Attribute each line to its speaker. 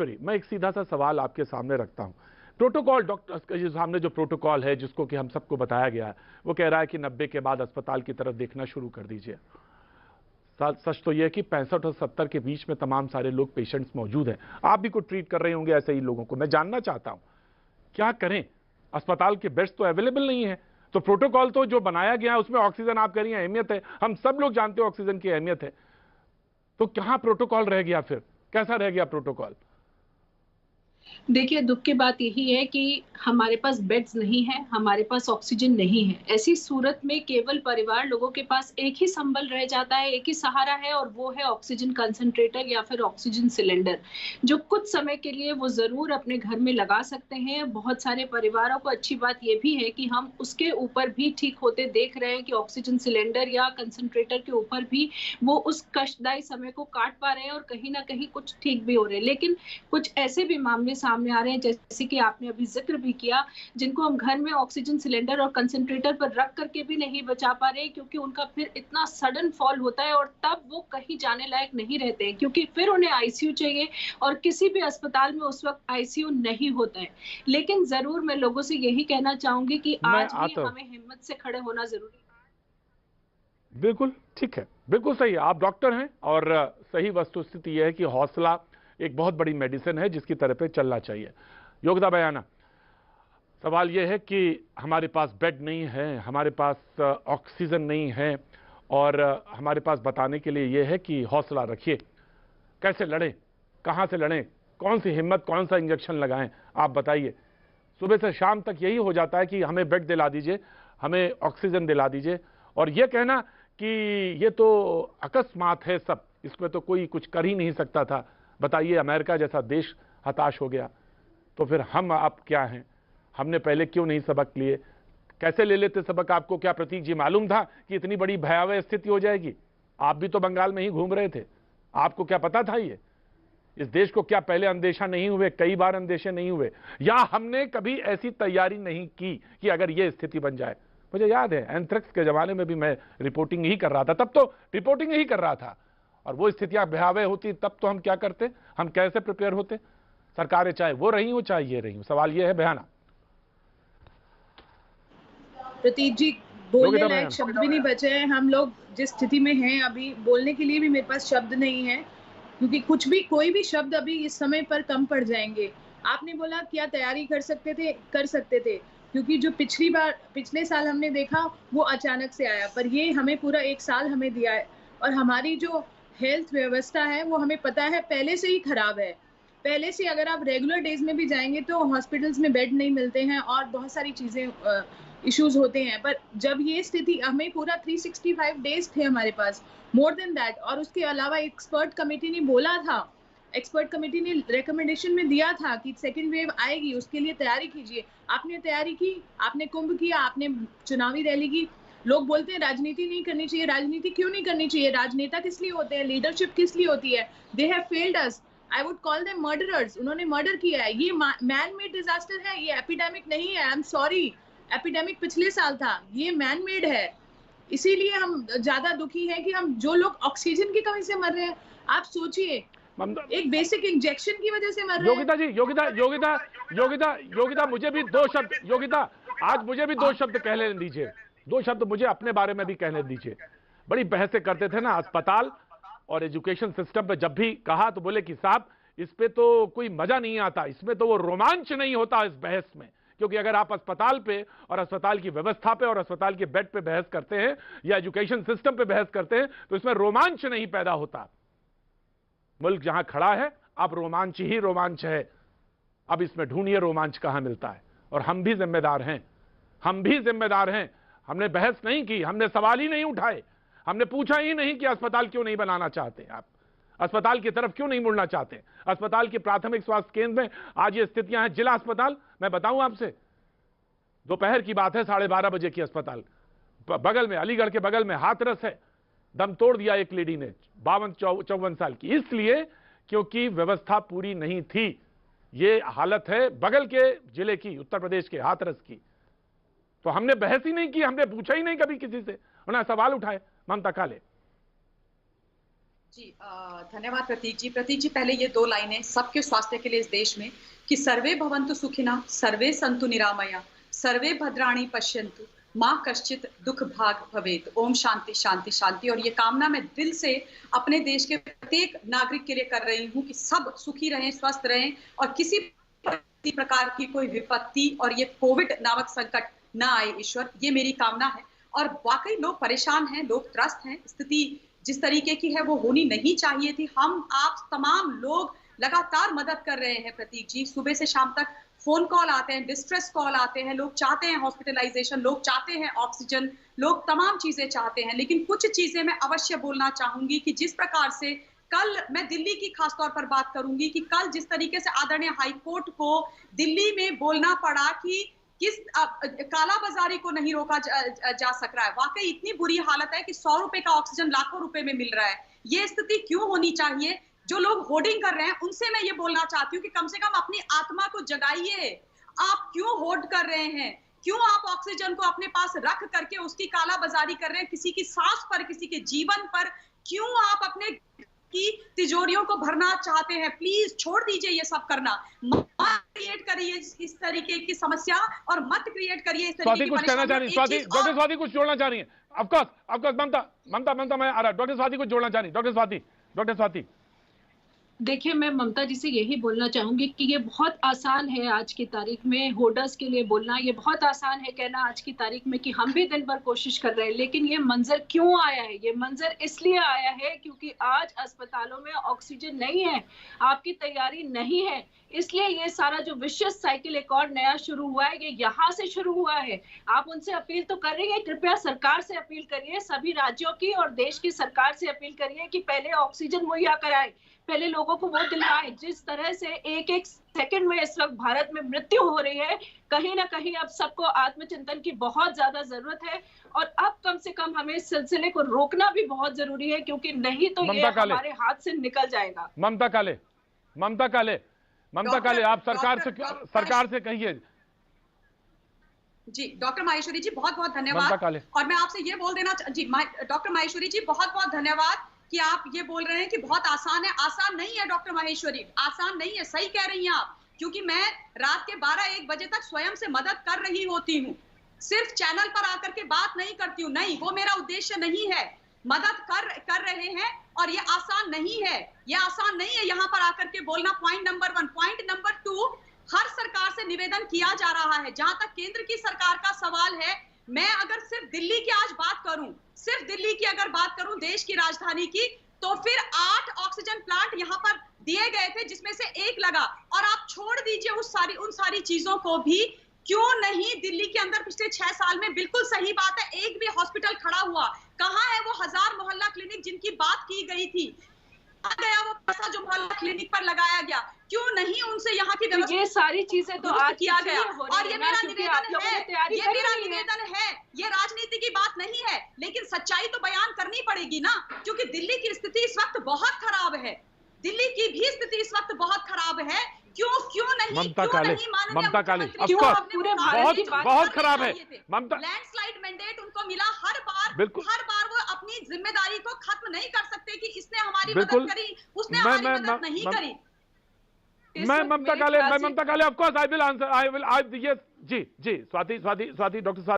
Speaker 1: मैं एक सीधा सा सवाल आपके सामने रखता हूं। प्रोटोकॉल डॉक्टर के सामने जो प्रोटोकॉल है जिसको कि हम सबको बताया गया है, वो कह रहा है कि 90 के बाद अस्पताल की तरफ देखना शुरू कर दीजिए। सच तो यह है कि 65 और 70 के बीच में तमाम सारे लोग पेशेंट्स मौजूद हैं। आप भी को ट्रीट कर रहे होंगे ऐसे ही लोगों को। मैं जानना चाहता हूं क्या करें, अस्पताल के बेड्स तो अवेलेबल नहीं है। तो प्रोटोकॉल तो जो बनाया गया है उसमें ऑक्सीजन आप कह रही हैं अहमियत है, हम सब लोग जानते हैं ऑक्सीजन की अहमियत है, तो कहां प्रोटोकॉल रह गया, फिर कैसा रह गया प्रोटोकॉल?
Speaker 2: देखिए, दुख की बात यही है कि हमारे पास बेड्स नहीं है, हमारे पास ऑक्सीजन नहीं है। ऐसी सूरत में केवल परिवार लोगों के पास एक ही संबल रह जाता है, एक ही सहारा है और वो है ऑक्सीजन कंसंट्रेटर या फिर ऑक्सीजन सिलेंडर, जो कुछ समय के लिए वो ज़रूर अपने घर में लगा सकते हैं। बहुत सारे परिवारों को अच्छी बात ये भी है कि हम उसके ऊपर भी ठीक होते देख रहे हैं कि ऑक्सीजन सिलेंडर या कंसंट्रेटर के ऊपर भी वो उस कष्टदायी समय को काट पा रहे हैं और कहीं न कहीं कुछ ठीक भी हो रहे हैं। लेकिन कुछ ऐसे भी मामले सामने आ रहे हैं, जैसे कि आपने अभी ज़िक्र भी किया, जिनको हम घर में ऑक्सीजन सिलेंडर और कंसंट्रेटर पर रख करके भी नहीं बचा पा रहे हैं, क्योंकि उनका फिर इतना सडन फॉल होता है और तब वो कहीं जाने लायक नहीं रहते हैं, क्योंकि फिर उन्हें आईसीयू चाहिए और किसी भी अस्पताल में उस वक़्त आईसीयू नहीं होता है। लेकिन ज़रूर मैं लोगों से यही कहना चाहूँगी कि
Speaker 1: मैं
Speaker 2: आज भी
Speaker 1: आता हूं।
Speaker 2: हमें हिम्मत से खड़े होना ज़रूरी है।
Speaker 1: बिल्कुल ठीक है, बिल्कुल सही है, आप डॉक्टर हैं और सही वस्तुस्थिति यह है कि हौसला एक बहुत बड़ी मेडिसिन है जिसकी तरफ पे चलना चाहिए। योगिता बयाना, सवाल यह है कि हमारे पास बेड नहीं है, हमारे पास ऑक्सीजन नहीं है और हमारे पास बताने के लिए यह है कि हौसला रखिए। कैसे लड़ें, कहां से लड़ें, कौन सी हिम्मत, कौन सा इंजेक्शन लगाएं, आप बताइए। सुबह से शाम तक यही हो जाता है कि हमें बेड दिला दीजिए, हमें ऑक्सीजन दिला दीजिए, और यह कहना कि ये तो अकस्मात है सब, इसमें तो कोई कुछ कर ही नहीं सकता था। बताइए, अमेरिका जैसा देश हताश हो गया, तो फिर हम आप क्या हैं? हमने पहले क्यों नहीं सबक लिए? कैसे ले लेते सबक? आपको क्या प्रतीक जी मालूम था कि इतनी बड़ी भयावह स्थिति हो जाएगी? आप भी तो बंगाल में ही घूम रहे थे, आपको क्या पता था? ये इस देश को क्या पहले अंदेशा नहीं हुए, कई बार अंदेशे नहीं हुए, या हमने कभी ऐसी तैयारी नहीं की कि अगर ये स्थिति बन जाए? मुझे याद है एंथ्रेक्स के जमाने में भी मैं रिपोर्टिंग ही कर रहा था, तब तो रिपोर्टिंग ही कर रहा था, और वो स्थितियां भयावह होती तब तो हम क्या करते, हम कैसे प्रिपेयर होते? सरकारें चाहे वो रही हो चाहे ये रही हो, सवाल ये है। बयाना
Speaker 3: प्रतीक जी, बोलने
Speaker 1: योगिता
Speaker 3: लायक
Speaker 1: बयाना।
Speaker 3: शब्द भी नहीं बचे हैं। हम लोग जिस स्थिति में हैं अभी, बोलने के लिए भी मेरे पास शब्द नहीं है, क्योंकि कुछ भी, कोई भी शब्द अभी इस समय पर कम पड़ जाएंगे। आपने बोला क्या तैयारी कर सकते थे, क्योंकि जो पिछले साल हमने देखा वो अचानक से आया, पर ये हमें पूरा 1 साल हमें दिया है और हमारी जो हेल्थ व्यवस्था है वो हमें पता है पहले से ही खराब है। पहले से अगर आप रेगुलर डेज में भी जाएंगे तो हॉस्पिटल्स में बेड नहीं मिलते हैं और बहुत सारी चीजें इश्यूज होते हैं। पर जब ये स्थिति, हमें पूरा 365 डेज थे हमारे पास, मोर देन दैट, और उसके अलावा एक्सपर्ट कमेटी ने बोला था, एक्सपर्ट कमेटी ने रिकमेंडेशन में दिया था कि सेकेंड वेव आएगी, उसके लिए तैयारी कीजिए। आपने तैयारी की, आपने कुंभ किया, आपने चुनावी रैली की। लोग बोलते हैं राजनीति नहीं करनी चाहिए, राजनीति क्यों नहीं करनी चाहिए? राजनेता किस लिए होते हैं? लीडरशिप किस लिए होती है? They have failed us, I would call them murderers. उन्होंने मर्डर किया है। ये मैन मेड डिजास्टर है, ये एपिडेमिक नहीं है। आई एम सॉरी, एपिडेमिक पिछले साल था, ये मैन मेड है। इसीलिए हम ज्यादा दुखी हैं कि हम, जो लोग ऑक्सीजन की कमी से मर रहे हैं, आप सोचिए, एक बेसिक इंजेक्शन की वजह से मर रहे हैं।
Speaker 1: योगिता जी, योगिता मुझे भी दो शब्द, योगिता आज मुझे भी दो शब्द कहने दीजिए, दो शब्द मुझे अपने बारे में भी कहने दीजिए। बड़ी बहसें करते थे ना अस्पताल और एजुकेशन सिस्टम पे, जब भी कहा तो बोले कि साहब इस पे तो कोई मजा नहीं आता, इसमें तो वो रोमांच नहीं होता इस बहस में, क्योंकि अगर आप अस्पताल पे और अस्पताल की व्यवस्था पे और अस्पताल के बेड पे बहस करते हैं या एजुकेशन सिस्टम पे बहस करते हैं तो इसमें रोमांच नहीं पैदा होता। मुल्क जहां खड़ा है अब रोमांच ही रोमांच है, अब इसमें ढूंढिए रोमांच कहां मिलता है। और हम भी जिम्मेदार हैं, हम भी जिम्मेदार हैं। हमने बहस नहीं की, हमने सवाल ही नहीं उठाए, हमने पूछा ही नहीं कि अस्पताल क्यों नहीं बनाना चाहते, आप अस्पताल की तरफ क्यों नहीं मुड़ना चाहते। अस्पताल के प्राथमिक स्वास्थ्य केंद्र में आज ये स्थितियां हैं। जिला अस्पताल, मैं बताऊं आपसे, दोपहर की बात है, 12:30 बजे की अस्पताल, बगल में अलीगढ़ के बगल में हाथरस है, दम तोड़ दिया एक लेडी ने, 52-54 साल की, इसलिए क्योंकि व्यवस्था पूरी नहीं थी। ये हालत है बगल के जिले की, उत्तर प्रदेश के हाथरस की। तो हमने बहस ही नहीं की, हमने पूछा ही नहीं कभी किसी से, उन्होंने सवाल उठाए। ममता काले,
Speaker 4: जी धन्यवाद प्रतीक जी। प्रतीक जी, पहले ये 2 लाइनें सबके स्वास्थ्य के लिए इस देश में कि सर्वे भवन्तु सुखिनः, सर्वे सन्तु निरामया, सर्वे भद्राणि पश्यन्तु, माँ कश्चित दुख भाग भवेत्। ओम शांति शांति शांति। और ये कामना मैं दिल से अपने देश के प्रत्येक नागरिक के लिए कर रही हूँ कि सब सुखी रहें, स्वस्थ रहें और किसी प्रकार की कोई विपत्ति और ये कोविड नामक संकट ना आए ईश्वर, ये मेरी कामना है। और वाकई लोग परेशान हैं, लोग त्रस्त हैं, स्थिति जिस तरीके की है वो होनी नहीं चाहिए थी। हम आप तमाम लोग लगातार मदद कर रहे हैं प्रतीक जी, सुबह से शाम तक फोन कॉल आते हैं, डिस्ट्रेस कॉल आते हैं, लोग चाहते हैं हॉस्पिटलाइजेशन, लोग चाहते हैं ऑक्सीजन, लोग तमाम चीजें चाहते हैं। लेकिन कुछ चीजें मैं अवश्य बोलना चाहूंगी कि जिस प्रकार से कल मैं दिल्ली की खासतौर पर बात करूंगी कि कल जिस तरीके से आदरणीय हाईकोर्ट को दिल्ली में बोलना पड़ा कि किस कालाबाजारी को नहीं रोका जा सक रहा है। वाकई इतनी बुरी हालत है कि 100 रुपए का ऑक्सीजन लाखों रुपए में मिल रहा है। ये स्थिति क्यों होनी चाहिए? जो लोग होर्डिंग कर रहे हैं उनसे मैं ये बोलना चाहती हूँ कि कम से कम अपनी आत्मा को जगाइए। आप क्यों होर्ड कर रहे हैं? क्यों आप ऑक्सीजन को अपने पास रख करके उसकी कालाबाजारी कर रहे हैं? किसी की सांस पर, किसी के जीवन पर क्यों आप अपने की तिजोरियों को भरना चाहते हैं? प्लीज छोड़ दीजिए ये सब करना। मत क्रिएट करिए इस तरीके की समस्या और मत क्रिएट करिए इस तरीके की
Speaker 1: कुछ कहना चाह रही है, डॉक्टर स्वाति कुछ जोड़ना चाह रही है। ऑफ कोर्स ममता मैं आ रहा। डॉक्टर स्वाति कुछ जोड़ना चाह रही। डॉक्टर स्वाति
Speaker 2: देखिए, मैं ममता जी से यही बोलना चाहूंगी कि ये बहुत आसान है आज की तारीख में होर्डर्स के लिए बोलना। ये बहुत आसान है कहना आज की तारीख में कि हम भी दिन भर कोशिश कर रहे हैं, लेकिन ये मंजर क्यों आया है? ये मंजर इसलिए आया है क्योंकि आज अस्पतालों में ऑक्सीजन नहीं है, आपकी तैयारी नहीं है, इसलिए ये सारा जो विशियस साइकिल एक और नया शुरू हुआ है, ये यहाँ से शुरू हुआ है। आप उनसे अपील तो कर रही है, कृपया सरकार से अपील करिए, सभी राज्यों की और देश की सरकार से अपील करिए कि पहले ऑक्सीजन मुहैया कराएं, पहले लोगों को वो दिलवाएं। जिस तरह से एक एक सेकंड में इस वक्त भारत में मृत्यु हो रही है, कहीं ना कहीं अब सबको आत्मचिंतन की बहुत ज्यादा जरूरत है और अब कम से कम हमें इस सिलसिले को रोकना भी बहुत जरूरी है, क्योंकि नहीं तो ये हमारे हाथ से निकल जाएगा।
Speaker 4: ममता काले
Speaker 1: आप सरकार से कहिए।
Speaker 4: जी डॉक्टर माहेश्वरी जी बहुत बहुत धन्यवाद। और मैं आपसे ये बोल देना जी डॉक्टर माहेश्वरी जी बहुत बहुत धन्यवाद कि आप ये बोल रहे हैं कि बहुत आसान है। आसान नहीं है डॉक्टर माहेश्वरी, आसान नहीं है, सही कह रही हैं आप। क्योंकि मैं रात के 12-1 बजे तक स्वयं से मदद कर रही होती हूँ, सिर्फ चैनल पर आकर के बात नहीं करती हूँ, नहीं वो मेरा उद्देश्य नहीं है। मदद कर रहे हैं और ये आसान नहीं है, ये आसान नहीं है यहाँ पर आकर के बोलना। Point number 1। पॉइंट नंबर 2, हर सरकार से निवेदन किया जा रहा है। जहां तक केंद्र की सरकार का सवाल है, मैं अगर सिर्फ दिल्ली की आज बात करूं, सिर्फ दिल्ली की अगर बात करूं, देश की राजधानी की, तो फिर 8 ऑक्सीजन प्लांट यहां पर दिए गए थे जिसमें से 1 लगा। और आप छोड़ दीजिए उन सारी चीजों को भी, क्यों नहीं दिल्ली के अंदर पिछले 6 साल में, बिल्कुल सही बात है, एक भी हॉस्पिटल खड़ा हुआ? कहां है वो 1000 मोहल्ला क्लिनिक जिनकी बात की गई थी? गया वो पैसा जो मोहल्ला क्लिनिक पर लगाया गया, क्यों नहीं उनसे यहाँ की व्यवस्था?
Speaker 2: ये सारी चीजें तो आज
Speaker 4: किया गया। और ये मेरा निवेदन है, ये राजनीति की बात नहीं है, लेकिन सच्चाई तो बयान करनी पड़ेगी ना, क्योंकि दिल्ली की स्थिति इस वक्त बहुत खराब है। दिल्ली की भी स्थिति इस वक्त बहुत खराब है। क्यों नहीं
Speaker 1: ममता काले बहुत खराब है। ममता
Speaker 4: लैंडस्लाइड मैंडेट उनको मिला, हर बार वो अपनी जिम्मेदारी को खत्म नहीं कर सकते कि इसने हमारी मदद करी, उसने हमारी मदद नहीं करी।
Speaker 1: मैं Mamta Kale of course I will answer, जी स्वाति डॉक्टर